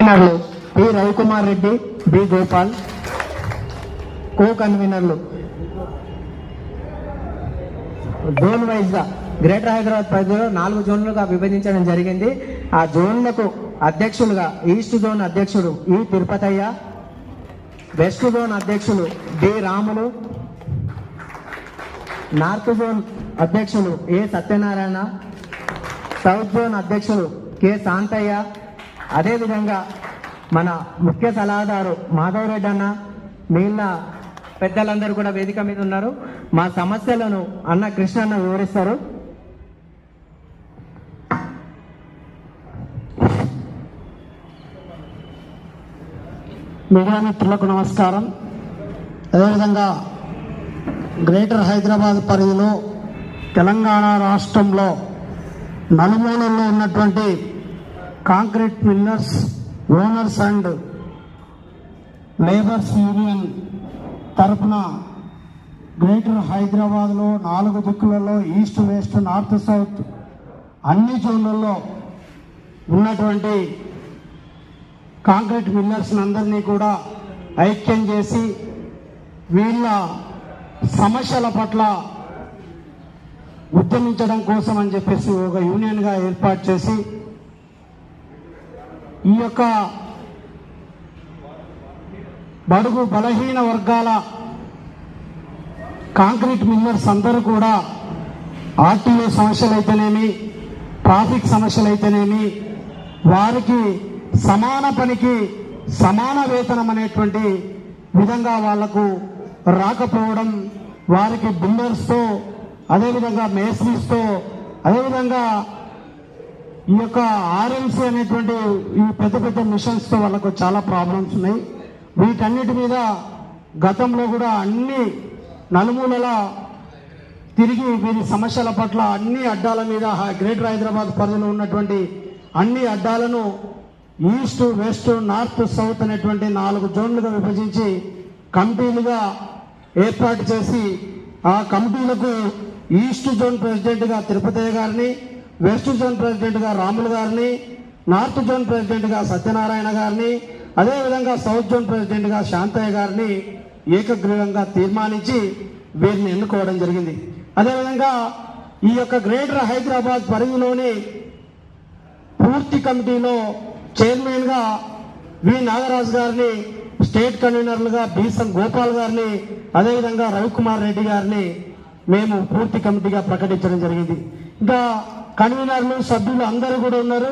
కన్వీనర్లు P Ravikumar Reddy, B Gopal. కో కన్వీనర్లు zone wise గా గ్రేటర్ హైదరాబాద్ పరిధిలో 4 జోన్లుగా విభజించడం జరిగింది. ఆ జోన్లకు అధ్యక్షులుగా ఈస్ట్ జోన్ అధ్యక్షుడు ఈ తిరుపతయ్య, వెస్ట్ జోన్ అధ్యక్షులు డి రాములు, నార్త్ జోన్ అధ్యక్షులు ఏ సత్యనారాయణ, సౌత్ జోన్ అధ్యక్షులు కె శాంతయ్య, అదేవిధంగా మన ముఖ్య సలహాదారు మాధవరెడ్డి అన్న, మిగిలిన పెద్దలందరూ కూడా వేదిక మీద ఉన్నారు. మా సమస్యలను అన్న కృష్ణన్న వివరిస్తారు. మీడియా మిత్రులకు నమస్కారం. అదేవిధంగా గ్రేటర్ హైదరాబాద్ పరిధిలో తెలంగాణ రాష్ట్రంలో నలుమూలల్లో ఉన్నటువంటి concrete millers, owners and labours union తరఫున గ్రేటర్ హైదరాబాద్లో 4 దిక్కులలో ఈస్ట్, వెస్ట్, నార్త్, సౌత్ అన్ని జోన్లలో ఉన్నటువంటి కాంక్రీట్ మిల్లర్స్ అందరినీ కూడా ఐక్యం చేసి వీళ్ళ సమస్యల పట్ల ఉద్యమించడం కోసం అని చెప్పేసి ఒక యూనియన్గా ఏర్పాటు చేసి ఈ యొక్క బడుగు బలహీన వర్గాల కాంక్రీట్ మిల్లర్స్ అందరూ కూడా ఆర్టీఓ సమస్యలు అయితేనేమి, ట్రాఫిక్ సమస్యలు అయితేనేమి, వారికి సమాన పనికి సమాన వేతనం అనేటువంటి విధంగా వాళ్లకు రాకపోవడం, వారికి బిల్డర్స్తో, అదేవిధంగా మేస్త్రీస్తో, అదేవిధంగా ఈ యొక్క ఆర్ఎంసీ అనేటువంటి ఈ పెద్ద పెద్ద మిషన్స్తో వాళ్ళకు చాలా ప్రాబ్లమ్స్ ఉన్నాయి. వీటన్నిటి మీద గతంలో కూడా అన్ని నలుమూలల తిరిగి వీరి సమస్యల పట్ల అన్ని అడ్డాల మీద గ్రేటర్ హైదరాబాద్ పరిధిలో ఉన్నటువంటి అన్ని అడ్డాలను ఈస్ట్, వెస్ట్, నార్త్, సౌత్ అనేటువంటి 4 జోన్లుగా విభజించి కమిటీలుగా ఏర్పాటు చేసి ఆ కమిటీలకు ఈస్ట్ జోన్ ప్రెసిడెంట్గా తిరుపతయ్య గారిని, వెస్ట్ జోన్ ప్రెసిడెంట్గా రాములు గారిని, నార్త్ జోన్ ప్రెసిడెంట్గా సత్యనారాయణ గారిని, అదేవిధంగా సౌత్ జోన్ ప్రెసిడెంట్గా శాంతయ్య గారిని ఏకగ్రీవంగా తీర్మానించి వీరిని ఎన్నుకోవడం జరిగింది. అదేవిధంగా ఈ యొక్క గ్రేటర్ హైదరాబాద్ పరిధిలోని పూర్తి కమిటీలో చైర్మన్గా వి నాగరాజు గారిని, స్టేట్ కన్వీనర్లుగా బీసం గోపాల్ గారిని, అదేవిధంగా రవికుమార్ రెడ్డి గారిని మేము పూర్తి కమిటీగా ప్రకటించడం జరిగింది. ఇంకా కన్వీనర్లు, సభ్యులు అందరూ కూడా ఉన్నారు.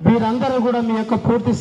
వీరందరూ కూడా మీ యొక్క పూర్తి